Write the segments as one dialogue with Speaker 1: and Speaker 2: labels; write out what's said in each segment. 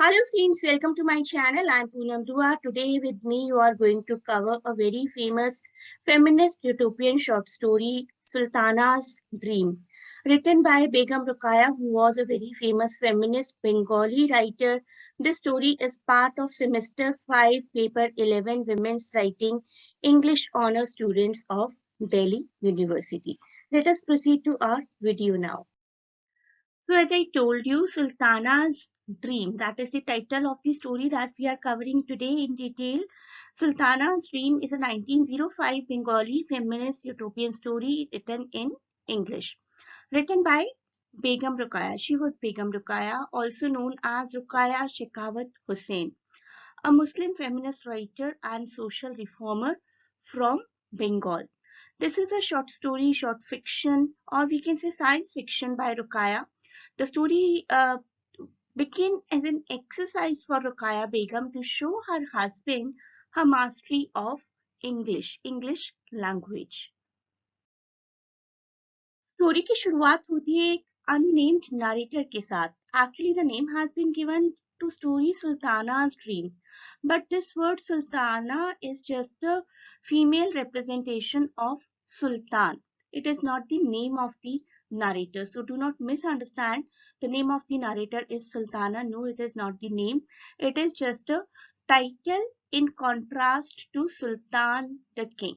Speaker 1: Hello friends, welcome to my channel. I'm Poonam Dua. Today with me you are going to cover a very famous feminist utopian short story, Sultana's Dream, written by Begum Ruqaya, who was a very famous feminist Bengali writer. This story is part of semester 5, paper 11, Women's Writing, English Honor Students of Delhi University. Let us proceed to our video now. So as I told you, Sultana's Dream, that is the title of the story that we are covering today in detail. Sultana's Dream is a 1905 Bengali feminist utopian story written in English. Written by Begum Ruqaya. She was Begum Ruqaya, also known as Ruqaya Shekhawat Hussain, a Muslim feminist writer and social reformer from Bengal. This is a short story, short fiction, or we can say science fiction by Ruqaya. The story began as an exercise for Ruqaya Begum to show her husband her mastery of English language. Story की शुरुआत होती है एक unnamed narrator के साथ. Actually, the name has been given to story Sultana's Dream, but this word Sultana is just a female representation of Sultan. It is not the name of the narrator, so do not misunderstand. The name of the narrator is Sultana. No, it is not the name. It is just a title in contrast to Sultan the King.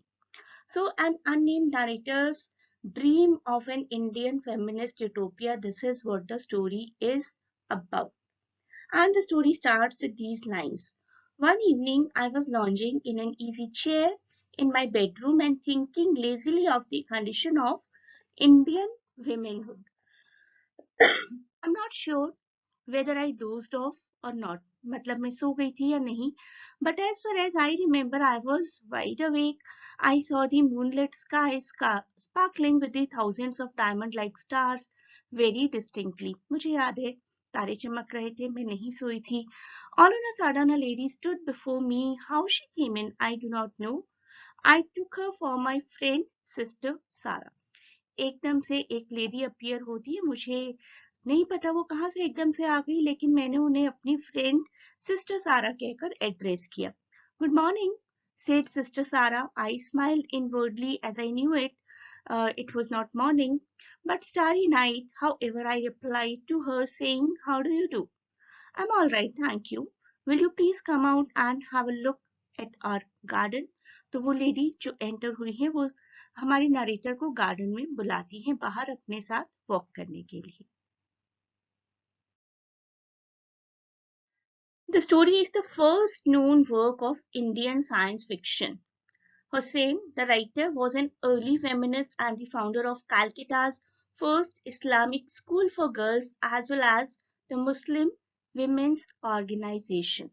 Speaker 1: So, an unnamed narrator's dream of an Indian feminist utopia. This is what the story is about. And the story starts with these lines. One evening, I was lounging in an easy chair in my bedroom and thinking lazily of the condition of Indian womanhood. I'm not sure whether I dozed off or not. मतलब मैं सो गई थी या नहीं. But as far as I remember, I was wide awake. I saw the moonlit sky sparkling with the thousands of diamond-like stars very distinctly. मुझे याद है तारे चमक रहे थे. मैं नहीं सोई थी. All on a sudden, a lady stood before me. How she came in, I do not know. I took her for my friend, sister Sarah. एकदम से एक लेडी अपीयर होती है. मुझे नहीं पता वो कहाँ से एकदम से आ गई, लेकिन मैंने उन्हें अपनी फ्रेंड सिस्टर सारा कहकर एड्रेस किया. Good morning, said sister Sarah. I smiled inwardly as I knew it was not morning, but starry night. However, I replied to her saying, how do you do? I'm all right, thank you. Will you please come out and have a look at our garden? तो वो lady जो enter हुई है वो हमारे narrator को garden में बुलाती हैं बाहर अपने साथ वॉक करने के लिए. The story is the first known work of Indian science fiction. Hussain, the writer, was an early feminist and the founder of Calcutta's first Islamic school for girls as well as the Muslim Women's Organization.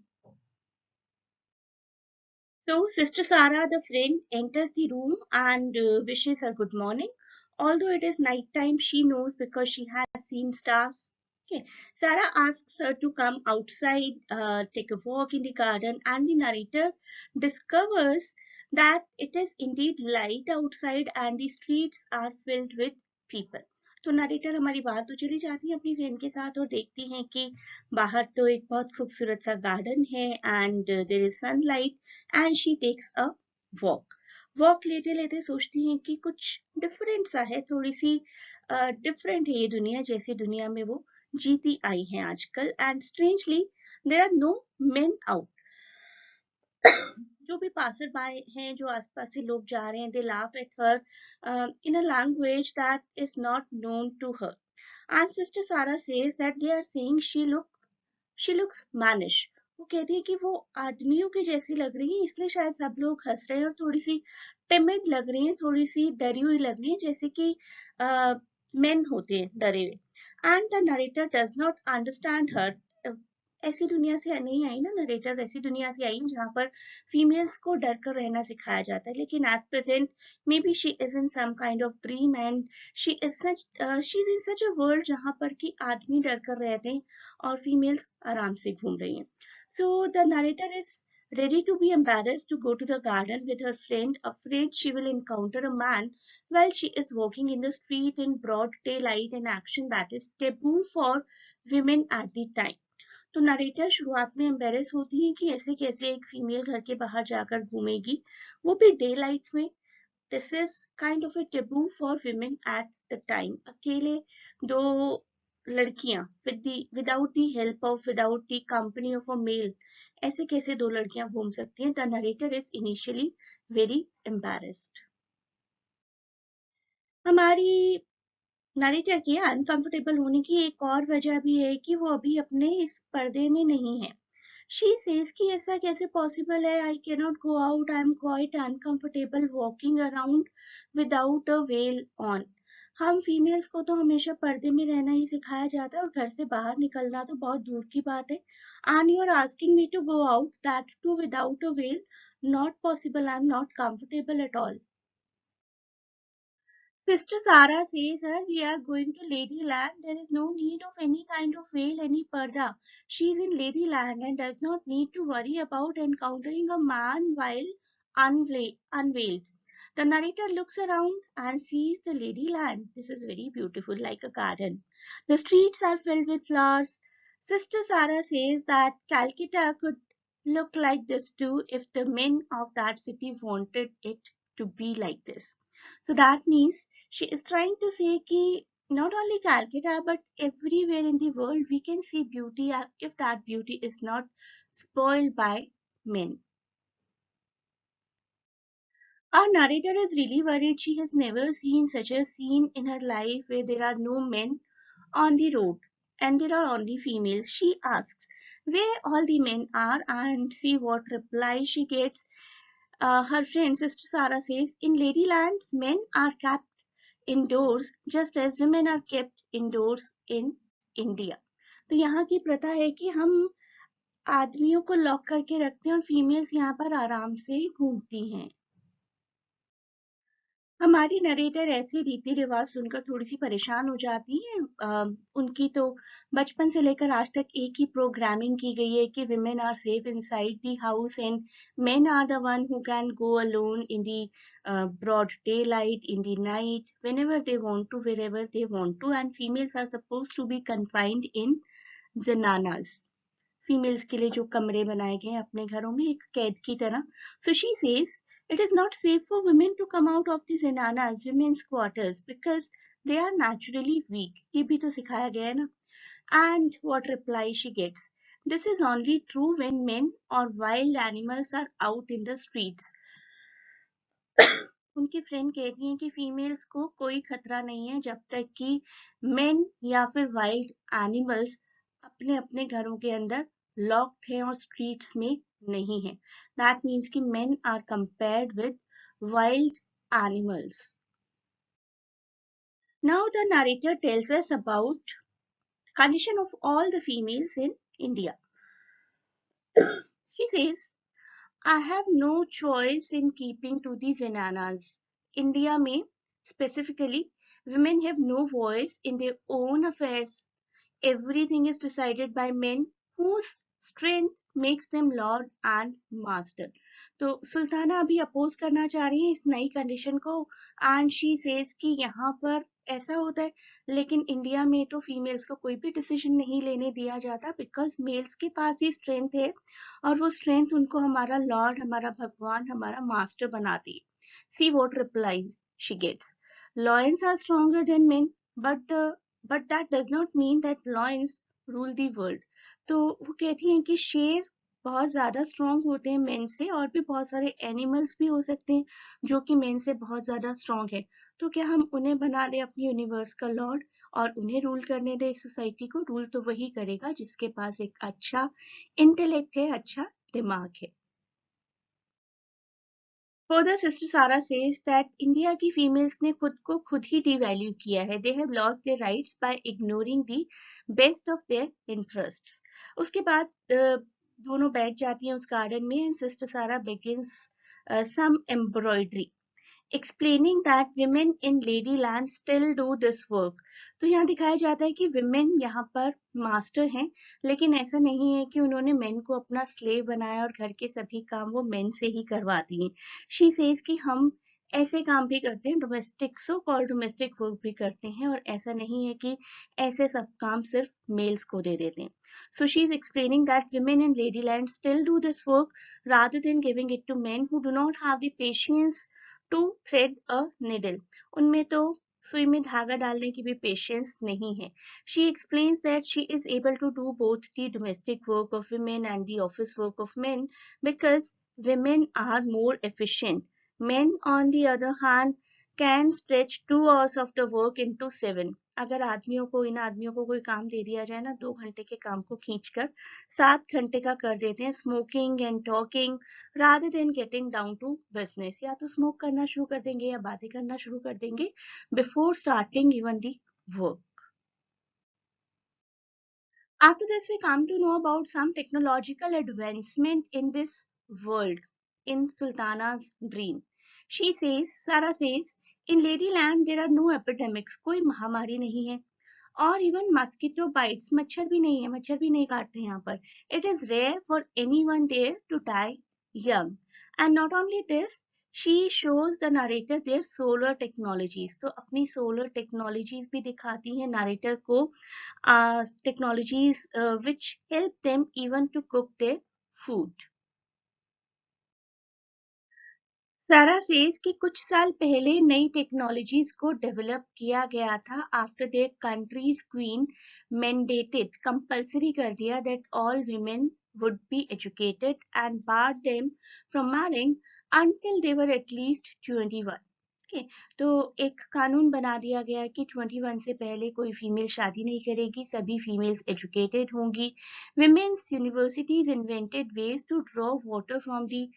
Speaker 1: So, Sister Sarah, the friend, enters the room and wishes her good morning. Although it is night time, she knows because she has seen stars. Okay. Sarah asks her to come outside, take a walk in the garden, and the narrator discovers that it is indeed light outside and the streets are filled with people. तो narrator हमारी बाहर तो चली जाती है अपनी friend के साथ और देखती हैं कि बाहर तो एक बहुत खूबसूरत सा गार्डन है and there is sunlight and she takes a walk लेते लेते सोचती हैं कि कुछ डिफरेंट सा है, थोड़ी सी डिफरेंट है ये दुनिया जैसी दुनिया में वो जीती आई हैं आजकल. And strangely there are no men out. जो भी पासर बाय हैं, जो आसपास से लोग जा रहे हैं, they laugh at her in a language that is not known to her. And sister Sara says that they are saying she looks mannish. वो कहती है कि वो आदमियों के जैसी लग रही है, इसलिए शायद सब लोग हंस रहे हैं और थोड़ी सी टिमिड लग रही है, थोड़ी सी डरी हुई लग रही है, जैसे कि मेन होते हैं डरे हुए. And the narrator does not understand her. ऐसी दुनिया से नहीं आई ना नरेटर, वैसी दुनिया से आई जहाँ पर फीमेल्स को डर कर रहना सिखाया जाता है. लेकिन at present maybe she is in some kind of dream and she is in such a world जहाँ पर कि आदमी डर कर रहते हैं और फीमेल्स आराम से घूम रही हैं. So the narrator is ready to be embarrassed to go to the garden with her friend, afraid she will encounter a man while she is walking in the street in broad daylight, an action that is taboo for women at the time. तो narrator शुरुआत में embarrass होती है कि ऐसे कैसे एक female घर के बाहर जाकर घूमेगी, वो भी डे लाइट में। This is kind of a taboo for women at the time. अकेले दो लड़कियां without the help of, without the company of a male, ऐसे कैसे दो लड़कियां घूम सकती हैं? The narrator is initially very embarrassed. हमारी नरेटर के अनकंफर्टेबल होने की एक और वजह भी है कि वो अभी अपने इस पर्दे में नहीं है। She says कि ऐसा कैसे पॉसिबल है? I cannot go out. I am quite uncomfortable walking around without a veil on. हम फीमेल्स को तो हमेशा पर्दे में रहना ही सिखाया जाता है और घर से बाहर निकलना तो बहुत दूर की बात है। And you are asking me to go out, that too without a veil? Not possible. I am not comfortable at all. Sister Sarah says her, we are going to Ladyland. There is no need of any kind of veil, any parda. She is in Ladyland and does not need to worry about encountering a man while unveiled. The narrator looks around and sees the Ladyland. This is very beautiful, like a garden. The streets are filled with flowers. Sister Sarah says that Calcutta could look like this too if the men of that city wanted it to be like this. So that means she is trying to say कि not only Calcutta but everywhere in the world we can see beauty if that beauty is not spoiled by men. Our narrator is really worried. She has never seen such a scene in her life where there are no men on the road and there are only females. She asks where all the men are and see what reply she gets. Her friend Sister Sarah says, in Ladyland, men are kept indoors just as women are kept indoors in India. तो यहाँ की प्रथा है कि हम आदमियों को lock करके रखते हैं और फीमेल्स यहाँ पर आराम से घूमती हैं। हमारी नरेटर ऐसे रीति रिवाज सुनकर थोड़ी सी परेशान हो जाती है। उनकी तो बचपन से लेकर आज तक एक ही प्रोग्रामिंग की गई है कि women are safe inside the house and men are the one who can go alone in the broad daylight, in the night, whenever they want to, wherever they want to, and females are supposed to be confined in zananas. Females के लिए जो कमरे बनाए गए हैं अपने घरों में एक कैद की तरह. So she says it is not safe for women to come out of the zenanas, women's quarters, because they are naturally weak. ये भी तो सिखाया गया है ना. And what reply she gets? This is only true when men or wild animals are out in the streets. उनकी friend कहती हैं कि फीमेल्स को कोई खतरा नहीं है जब तक कि मेन या फिर वाइल्ड एनिमल्स अपने अपने घरों के अंदर लॉक्ड हैं और स्ट्रीट्स में नहीं है. दैट मीन्स कि men are compared with wild animals. Now the narrator tells us about condition of all the females in India. She says, I have no choice in keeping to the zenanas. India में specifically, women have no voice in their own affairs. Everything is decided by men whose strength makes them lord and master. तो सुल्ताना अभी oppose करना चाह रही है इस नई condition को एंड शी सेज कि यहाँ पर ऐसा होता है, लेकिन इंडिया में तो फीमेल्स को कोई भी डिसीजन नहीं लेने दिया जाता बिकॉज मेल्स के पास ही स्ट्रेंथ है और वो स्ट्रेंथ उनको हमारा लॉर्ड, हमारा भगवान, हमारा मास्टर बनाती है. See what reply she gets. Lions are stronger than men, but that does not mean that lions rule the world. तो वो कहती हैं कि शेर बहुत ज्यादा स्ट्रांग होते हैं मेन से और भी बहुत सारे एनिमल्स भी हो सकते हैं जो कि मेन से बहुत ज्यादा स्ट्रांग है. तो क्या हम उन्हें बना दें अपनी यूनिवर्स का लॉर्ड और उन्हें रूल करने दें इस सोसाइटी को? रूल तो वही करेगा जिसके पास एक अच्छा इंटेलेक्ट है, अच्छा दिमाग है. Further, Sister Sarah says that India की females ने खुद को खुद ही devalue किया है. They have lost their rights by ignoring the best of their interests. उसके बाद दोनों बैठ जाती हैं उस गार्डन में and Sister Sarah begins some embroidery, explaining that women in Ladyland still do this work. तो यहाँ दिखाया जाता है कि women यहाँ पर मास्टर हैं, लेकिन ऐसा नहीं है कि उन्होंने men को अपना slave बनाया और घर के सभी काम वो men से ही करवाती हैं. She says कि हम ऐसे काम भी करते हैं, domestic so called domestic work भी करते हैं, और ऐसा नहीं है कि ऐसे सब काम सिर्फ मेल्स को दे देते हैं. So she is explaining that women in Ladyland still do this work rather than giving it to men who do not have the patience to thread a needle. उनमें तो सुई में धागा डालने की भी पेशेंस नहीं है. She explains that she is able to do both the domestic work of women and the office work of men because women are more efficient. Men, on the other hand, can stretch 2 hours of the work into 7. अगर आदमियों को इन आदमियों को कोई काम दे दिया जाए ना, 2 घंटे के काम को खींचकर 7 घंटे का कर देते हैं, smoking and talking rather than getting down to business. या तो स्मोक करना शुरू कर देंगे या बातें करना शुरू कर देंगे before starting even the work. After this, we come to know about some technological advancement in this world, in Sultana's dream. She says, Sarah says, in Ladyland there are no epidemics, कोई महामारी नहीं है, और even mosquito bytes, मच्छर भी नहीं है, मच्छर भी नहीं काटते यहाँ पर. It is rare for anyone there to die young. And not only this, she shows the narrator their solar technologies. तो अपनी solar technologies भी दिखाती है narrator को, technologies which help them even to cook their food. सारा says कि कुछ साल पहले नई टेक्नोलॉजीज को डेवलप किया गया था after their country's queen mandated, compulsory कर दिया that all women would be educated and barred them from marrying until they were at least 21. Okay, तो एक कानून बना दिया गया कि 21 से पहले कोई फीमेल शादी नहीं करेगी, सभी फीमेल्स एजुकेटेड होंगी. Women's universities invented ways to draw water from the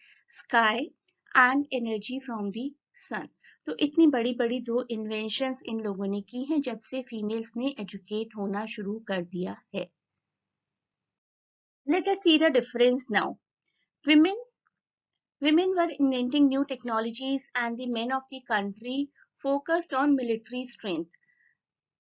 Speaker 1: sky and energy from the sun. तो इतनी बड़ी बड़ी 2 इन्वेंशंस इन लोगों ने की हैं जब से फीमेल्स ने एजुकेट होना शुरू कर दिया है. Let us see the difference now. women women were inventing new technologies and the men of the country focused on military strength.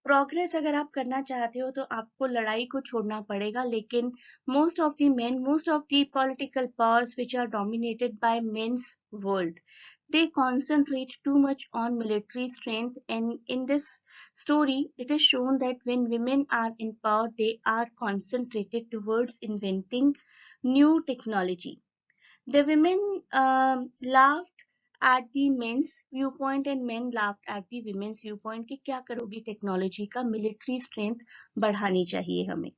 Speaker 1: Progress अगर आप करना चाहते हो तो आपको लड़ाई को छोड़ना पड़ेगा, लेकिन most of the main, most of the political powers which are dominated by men's world, they concentrate too much on military strength. And in this story it is shown that when women are in power they are concentrated towards inventing new technology. The women laughed at the men's viewpoint and men laughed at the women's viewpoint कि क्या करोगी technology का, military strength बढ़ानी चाहिए हमें.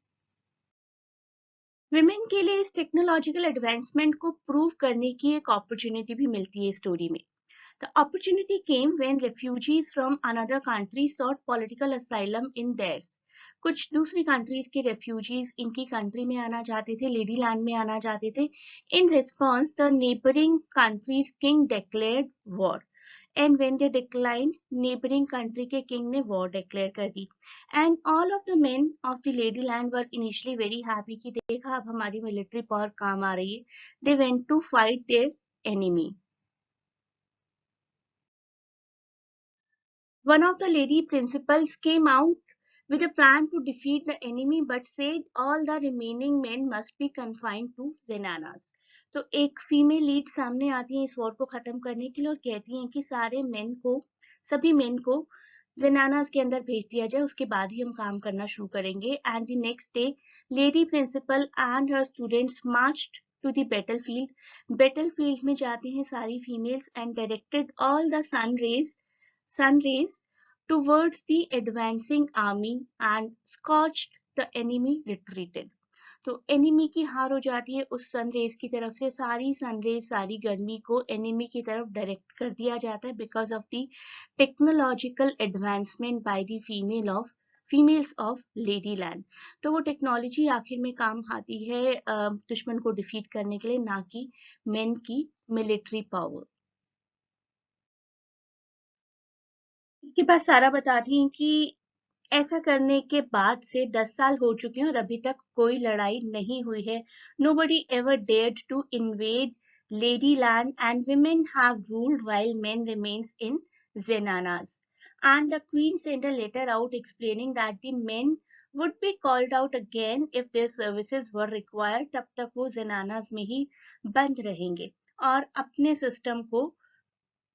Speaker 1: Women के लिए इस टेक्नोलॉजिकल एडवांसमेंट को प्रूव करने की एक अपॉर्चुनिटी भी मिलती है स्टोरी में. The opportunity came when refugees from another country sought political asylum in theirs. कुछ दूसरी कंट्रीज के रेफ्यूजीज इनकी कंट्री में आना चाहते थे, लेडी लैंड में आना चाहते थे. In response the neighbouring country's king declared war, and when they declined, neighbouring country के किंग ने वॉर डिक्लेयर कर दी. And all of the men of the Ladyland were initially very happy कि देखा अब हमारी मिलिट्री पावर काम आ रही है. They went to fight their enemy. One of the lady principals came out with a plan to defeat the enemy but said all the remaining men must be confined to Zenanas. तो एक female lead सामने आती है इस war को खत्म करने के लिए और कहती हैं कि सारे मेन को, सभी मेन को जेनानास के अंदर भेज दिया जाए, उसके बाद ही हम काम करना शुरू करेंगे. And the next day lady principal and her students marched to the battlefield. Battlefield में जाती हैं सारी females and directed all the sun rays towards the advancing army and scorched the enemy retreated. तो एनिमी की हार हो जाती है उस सन रेज की तरफ से, सारी सन रेज, सारी गर्मी को एनिमी की तरफ डायरेक्ट कर दिया जाता है because of the technological advancement by the females of lady land. तो वो टेक्नोलॉजी आखिर में काम आती है दुश्मन को डिफीट करने के लिए, ना कि मेन की मिलिट्री पावर. इसके बाद सारा बताती हैं कि ऐसा करने के बाद से 10 साल हो चुके हैं और अभी तक कोई लड़ाई नहीं हुई है. Nobody ever dared to invade Ladyland and women have ruled while men remains in Zenanas. And the queen sent a letter out explaining that the men would be called out again if their services were required. तब तक वो Zenanas में ही बंद रहेंगे और अपने system को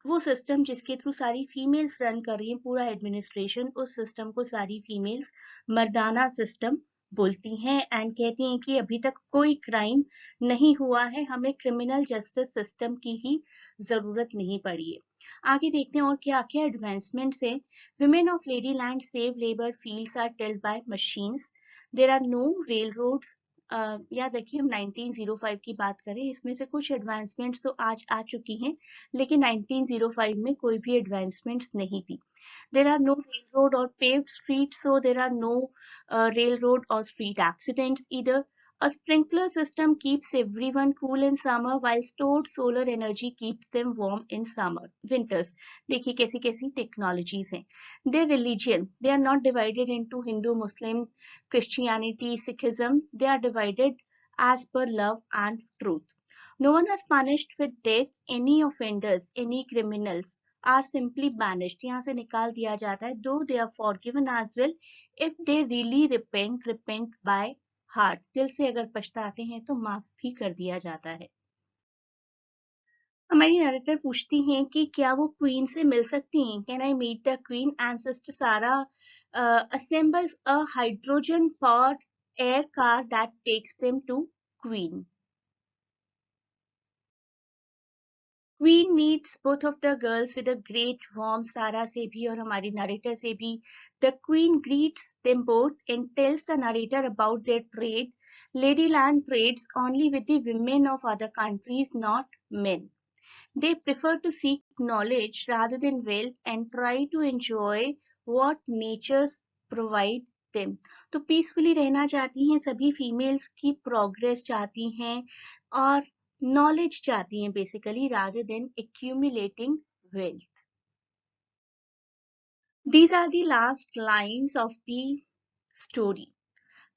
Speaker 1: वो सिस्टम जिसके थ्रू सारी फीमेल्स रन कर रही हैं पूरा एडमिनिस्ट्रेशन, उस सिस्टम को सारी फीमेल्स मर्दाना सिस्टम बोलती हैं एंड कहती हैं कि अभी तक कोई क्राइम नहीं हुआ है, हमें क्रिमिनल जस्टिस सिस्टम की ही जरूरत नहीं पड़ी है। आगे देखते हैं और क्या क्या एडवांसमेंट्स है। Women of Ladyland save labour fields are tilled by machines, there are no railroads. या देखिए हम 1905 की बात करें, इसमें से कुछ एडवांसमेंट्स तो आज आ चुकी हैं लेकिन 1905 में कोई भी एडवांसमेंट्स नहीं थी। There are no railroad or paved streets, so there are no railroad or street accidents either. A sprinkler system keeps everyone cool in summer, while stored solar energy keeps them warm in summer, winters. देखिए कैसी कैसी technologies हैं। Their religion, they are not divided into Hindu, Muslim, Christianity, Sikhism. They are divided as per love and truth. No one has punished with death any offenders, any criminals are simply banished. यहाँ से निकाल दिया जाता है, though they are forgiven as well if they really repent by heart. दिल से अगर पछताते हैं तो माफ भी कर दिया जाता है। हमारी नरेटर पूछती हैं कि क्या वो क्वीन से मिल सकती हैं? Can I meet the queen? And sister Sara assembles a hydrogen powered air car that takes them to Queen. Queen meets both of the girls with a great warmth, सारा से भी और हमारी narrator से भी. The queen greets them both and tells the narrator about their trade. Ladyland trades only with the women of other countries, not men. They prefer to seek knowledge rather than wealth and try to enjoy what nature provide them. तो peacefully रहना चाहती हैं सभी females की progress चाहती हैं और knowledge चाहती हैं basically rather than accumulating wealth. These are the last lines of the story.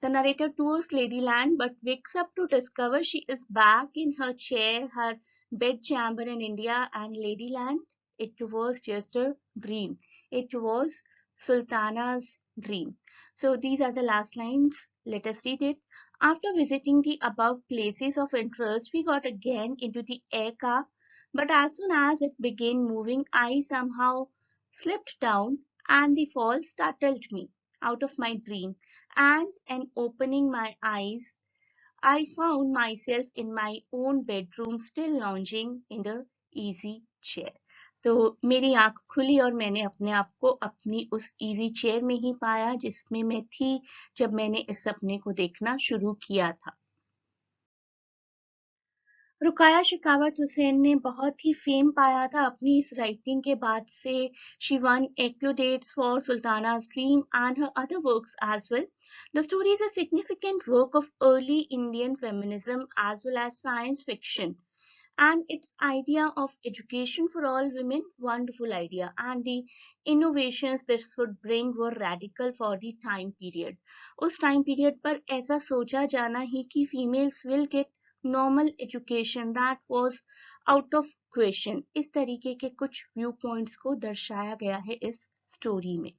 Speaker 1: The narrator tours Ladyland but wakes up to discover she is back in her chair, her bedchamber in India, and Ladyland, it was just a dream. It was Sultana's dream. So these are the last lines. Let us read it. After visiting the above places of interest, we got again into the air car, but as soon as it began moving, I somehow slipped down and the fall startled me out of my dream, and on opening my eyes, I found myself in my own bedroom still lounging in the easy chair. तो मेरी आंख खुली और मैंने अपने आप को अपनी उस इजी चेयर में ही पाया जिसमें मैं थी जब मैंने इस सपने को देखना शुरू किया था। रुकाया शिकावत हुसैन ने बहुत ही फेम पाया था अपनी इस राइटिंग के बाद से। She won accolades for Sultana's Dream and her other works as well. The story is a significant work of early Indian feminism as well as science fiction. And its idea of education for all women, wonderful idea. And the innovations this would bring were radical for the time period. उस time period पर ऐसा सोचा जाना ही कि females will get normal education, that was out of question. इस तरीके के कुछ व्यू पॉइंट्स को दर्शाया गया है इस स्टोरी में।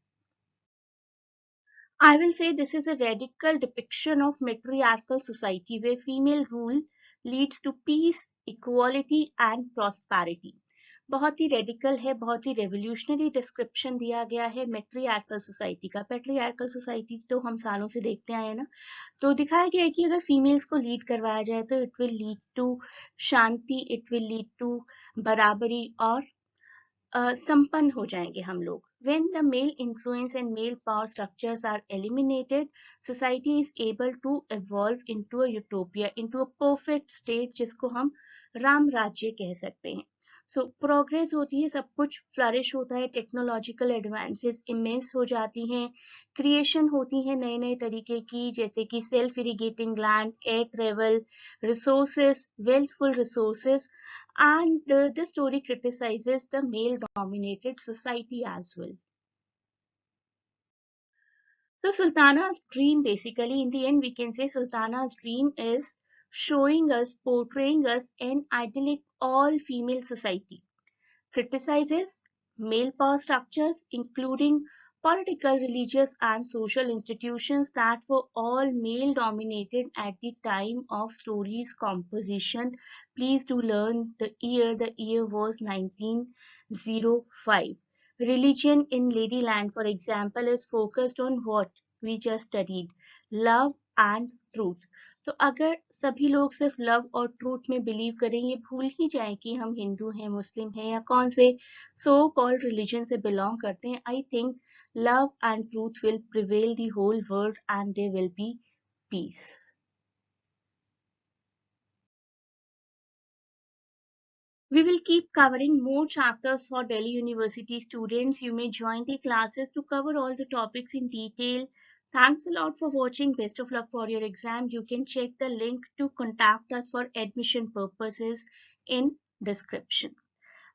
Speaker 1: I will say this is a radical depiction of matriarchal society where female rule leads to peace, equality and prosperity. बहुत ही रेडिकल है, बहुत ही रेवोल्यूशनरी डिस्क्रिप्शन दिया गया है मेट्रियार्कल सोसाइटी का। पेट्रियार्कल सोसाइटी तो हम सालों से देखते आए हैं ना, तो दिखाया गया है कि अगर फीमेल्स को लीड करवाया जाए तो इट विल लीड टू शांति, इट विल लीड टू बराबरी और संपन्न हो जाएंगे हम लोग। When the male influence and male power structures are eliminated, society is able to evolve into a utopia, into a perfect state जिसको हम राम राज्य कह सकते हैं। सो प्रोग्रेस होती है, सब कुछ फ्लरिश होता है, टेक्नोलॉजिकल एडवांसेस इमेंस हो जाती हैं, क्रिएशन होती है नए नए तरीके की, जैसे कि self irrigating land, air travel, resources, wealthful resources, and the story criticizes the male dominated society as well. So Sultana's dream, basically in the end we can say Sultana's dream is showing us, portraying us an idyllic all female society, criticizes male power structures including political, religious, and social institutions that were all male dominated at the time of story's composition. Please do learn the year. The year was 1905. Religion in Ladyland, for example, is focused on what we just studied, love and truth. तो अगर सभी लोग सिर्फ love और truth में believe करें, ये भूल ही जाएं कि हम हिंदू हैं, मुस्लिम हैं या कौन से सो कॉल्ड रिलीजन से बिलोंग करते हैं, I think love and truth will prevail the whole world and there will be peace. We will keep covering more chapters for Delhi University students. You may join the classes to cover all the topics in detail. Thanks a lot for watching. Best of luck for your exam. You can check the link to contact us for admission purposes in description.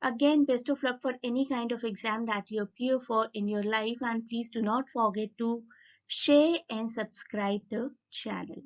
Speaker 1: Again, best of luck for any kind of exam that you appear for in your life, and please do not forget to share and subscribe the channel.